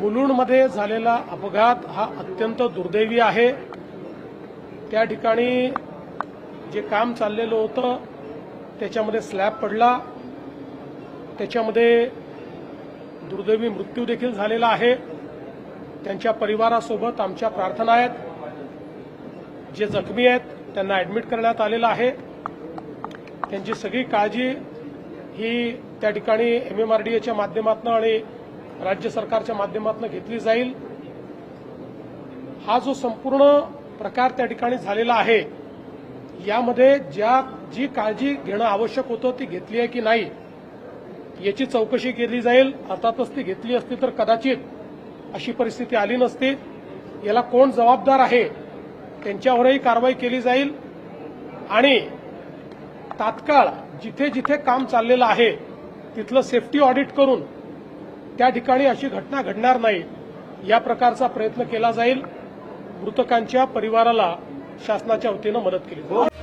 मुलुंडमध्ये झालेला अपघात हा अत्यंत दुर्दैवी आहे। त्या ठिकाणी जे काम चाललेलं होतं त्याच्यामध्ये स्लॅब पडला, त्याच्यामध्ये दुर्दैवी मृत्यू देखील झालेला आहे। त्यांच्या परिवारासोबत आमच्या प्रार्थना आहेत। जे जखमी आहेत त्यांना ॲडमिट करण्यात आलेलं आहे। त्यांची सगळी काळजी ही त्या ठिकाणी MMRDAच्या माध्यमातून आणि राज्य सरकारच्या माध्यमातून घेतली जाईल। हा जो संपूर्ण प्रकार त्या ठिकाणी झालेला आहे यामध्ये जी काळजी घेणं आवश्यक होतं ती घेतली आहे की नाही याची चौकशी केली जाईल। अर्थातच ती घेतली असती तर कदाचित अशी परिस्थिती आली नसती। याला कोण जबाबदार आहे त्यांच्यावरही कारवाई केली जाईल आणि तात्काळ जिथे जिथे काम चाललेलं आहे तिथलं सेफ्टी ऑडिट करून त्या ठिकाणी अशी घटना घडणार नाही या प्रकारचा प्रयत्न केला जाईल। मृतकांच्या परिवाराला शासनाच्या वतीनं मदत केली जाईल।